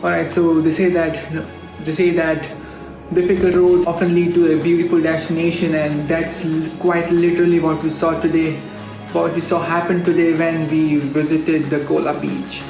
Alright, so they say that difficult roads often lead to a beautiful destination, and that's quite literally what we saw today. What we saw happen today when we visited the Kola beach.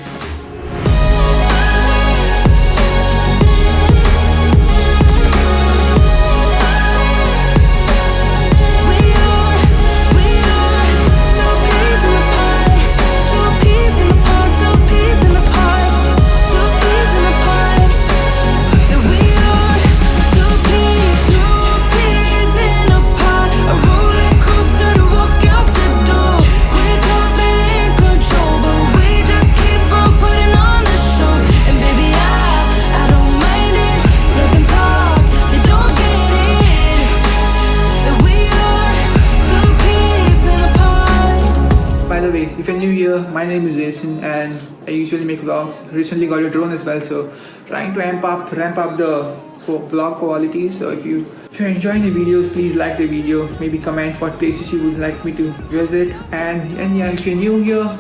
If you're new here, my name is Jason and I usually make vlogs. Recently got a drone as well, so trying to ramp up the vlog quality. So if you're enjoying the videos, please like the video, maybe comment what places you would like me to visit, and yeah, if you're new here,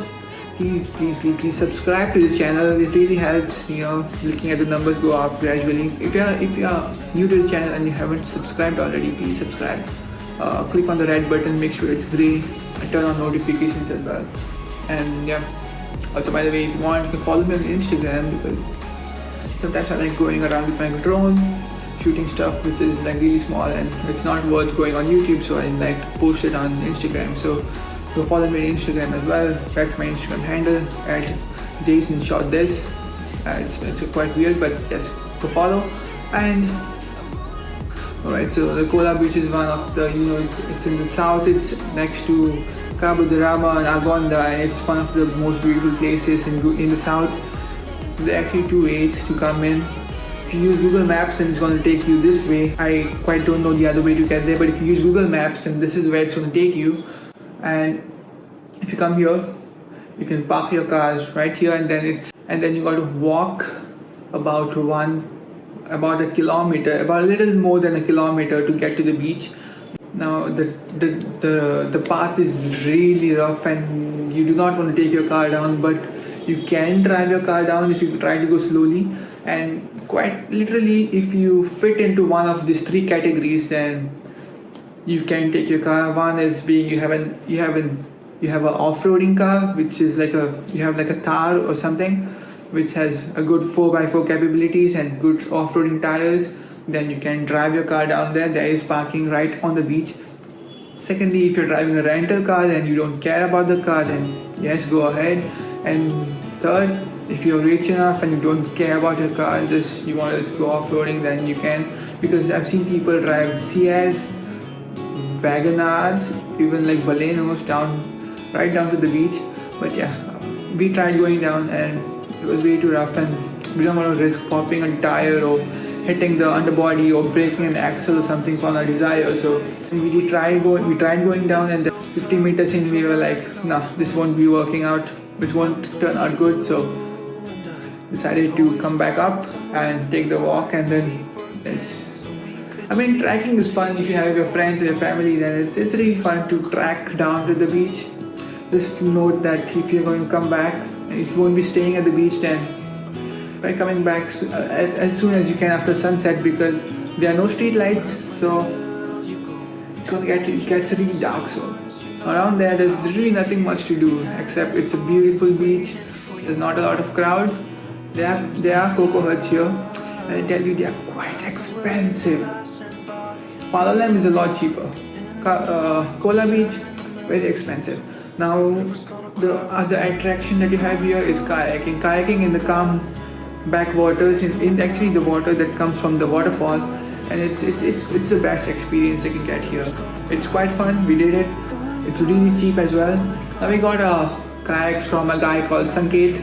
please subscribe to the channel. It really helps, looking at the numbers go up gradually. If you're new to the channel and you haven't subscribed already, please subscribe. Click on the red button, make sure it's grey, and turn on notifications as well. And yeah, also by the way, if you want, you can follow me on Instagram, because sometimes I like going around with my drone, shooting stuff which is like really small and it's not worth going on YouTube, so I like to post it on Instagram. So go follow me on Instagram as well. That's my Instagram handle, at Jason shot this. It's quite weird, but yes, go follow. And alright, so the Kola beach is one of the, it's in the south, it's next to Cabo de Rama and Agonda, and it's one of the most beautiful places in the south. There are actually two ways to come in. If you use Google Maps, and it's going to take you this way. I quite don't know the other way to get there, but if you use Google Maps, then this is where it's going to take you. And if you come here, you can park your cars right here, and then you got to walk about a kilometer, about a little more than a kilometer to get to the beach. Now the path is really rough and you do not want to take your car down, but you can drive your car down if you try to go slowly. And quite literally, if you fit into one of these three categories, then you can take your car. One is being you have an off-roading car, which is like a Thar or something, which has a good 4x4 capabilities and good off-roading tires. Then you can drive your car down there. There is parking right on the beach. Secondly, if you're driving a rental car and you don't care about the car, then yes, go ahead. And third, if you're rich enough and you don't care about your car, you want to just go off-roading, then you can. Because I've seen people drive Ciaz, Wagonars, even like Balenos right down to the beach. But yeah, we tried going down and it was way too rough, and we don't want to risk popping a tire or hitting the underbody or breaking an axle or something for our desire. So we tried going down, and 50 meters in we were like, nah, this won't be working out, this won't turn out good. So decided to come back up and take the walk. And then yes, I mean, trekking is fun if you have your friends and your family. Then it's really fun to trek down to the beach. Just note that if you're going to come back, if you won't be staying at the beach, then by coming back as soon as you can after sunset, because there are no street lights, so it gets really dark. So around there's really nothing much to do, except it's a beautiful beach. There's not a lot of crowd. There are cocoa huts here, and I tell you, they are quite expensive. Palalam is a lot cheaper. Kola beach, very expensive. Now the other attraction that you have here is kayaking. Kayaking in the calm backwaters, in actually the water that comes from the waterfall, and it's the best experience you can get here. It's quite fun. We did it. It's really cheap as well. Now we got kayaks from a guy called Sanket.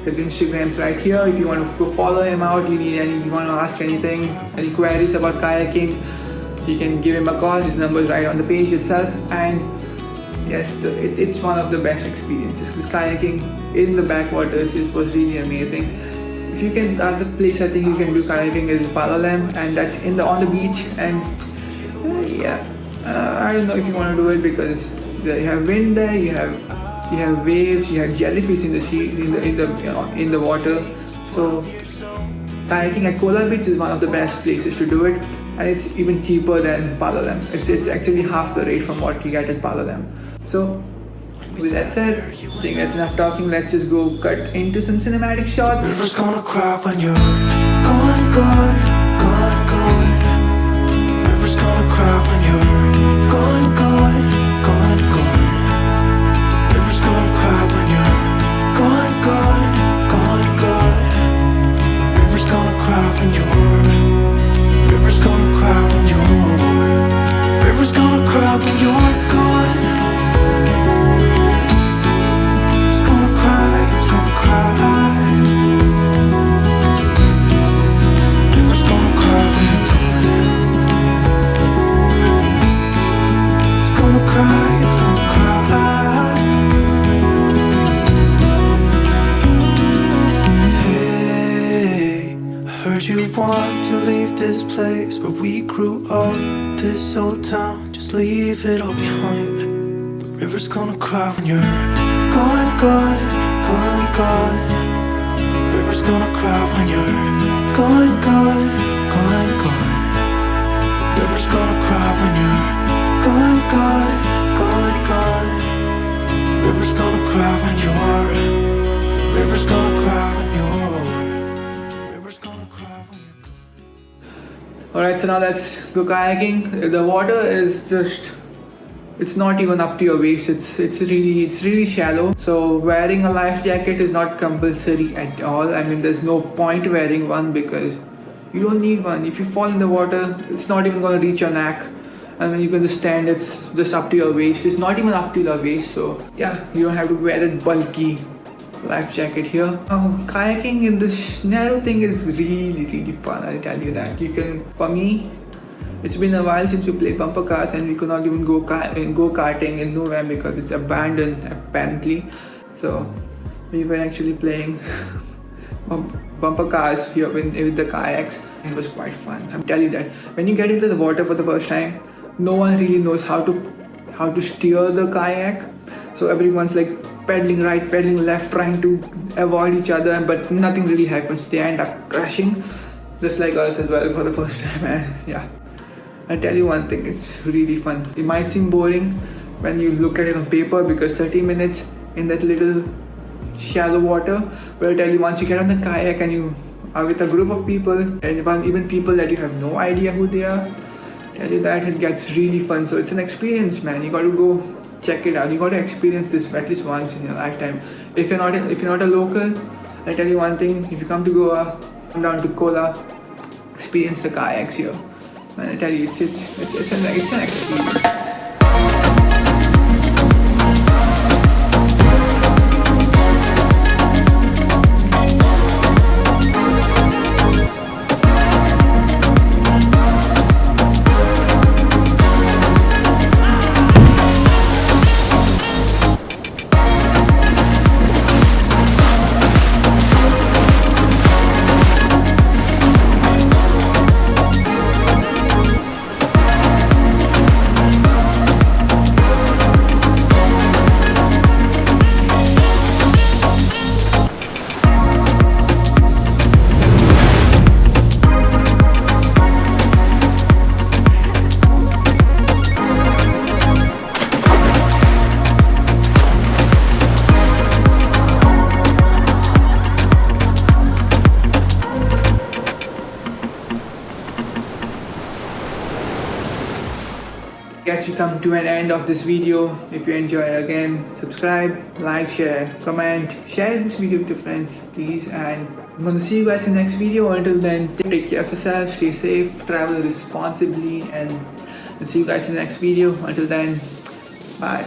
His Instagram's right here. If you want to go follow him out, you want to ask anything, any queries about kayaking, you can give him a call. His number is right on the page itself. And yes, it's one of the best experiences. This kayaking in the backwaters, it was really amazing. If you can, the place I think you can do kayaking is Palalam, and that's on the beach. And I don't know if you want to do it, because you have wind there, you have waves, you have jellyfish in the sea, in the water. So Kayaking at Kola Beach is one of the best places to do it, and it's even cheaper than Palolem. It's actually half the rate from what you get at Palolem. So with that said, I think that's enough talking. Let's just go cut into some cinematic shots. River's gonna cry when you're gone, gone, gone, gone. River's gonna cry when you're gone, gone, gone, gone. River's gonna cry when you're gone, gone, gone, gone. River's gonna cry when you're. River's gonna cry when you're. River's gonna cry when you're gone. It's gonna cry, it's gonna cry. River's gonna cry when you're gone. It's gonna cry, it's gonna cry. Hey, I heard you want to leave this place where we grew up. This old town, just leave it all behind. The river's gonna cry when you're gone, gone, gone, gone. The river's gonna cry when you're gone, gone, gone, gone. The river's gonna cry when you're gone, gone, gone, gone. The river's gonna cry when you're. The river's gonna cry when you're. The river's gonna cry when you're gone. Alright, so now let's go kayaking. The water is just, it's not even up to your waist. It's really shallow. So wearing a life jacket is not compulsory at all. I mean, there's no point wearing one because you don't need one. If you fall in the water, it's not even gonna reach your neck. I mean, you can just stand, it's just up to your waist. It's not even up to your waist. So yeah, you don't have to wear that bulky life jacket here. Kayaking in this narrow thing is really fun, I'll tell you that. You can, for me, it's been a while since we played bumper cars and we could not even go karting in nowhere because it's abandoned apparently. So we were actually playing bumper cars here with the kayaks. It was quite fun. I'm telling you that when you get into the water for the first time, no one really knows how to steer the kayak. So everyone's like pedaling right, pedaling left, trying to avoid each other, but nothing really happens. They end up crashing, just like us as well for the first time. And yeah, I'll tell you one thing, it's really fun. It might seem boring when you look at it on paper because 30 minutes in that little shallow water, but I'll tell you, once you get on the kayak and you are with a group of people and even people that you have no idea who they are, I tell you that it gets really fun. So it's an experience, man. You got to go check it out. You got to experience this at least once in your lifetime. If you're not a local, I tell you one thing: if you come to Goa, come down to Kola, experience the kayaks here. And I tell you, it's an experience. Guess we come to an end of this video. If you enjoy it, again, subscribe, like, share, comment, share this video with your friends, please. And I'm gonna see you guys in the next video. Until then, take care of yourself, stay safe, travel responsibly, and I'll see you guys in the next video. Until then, bye.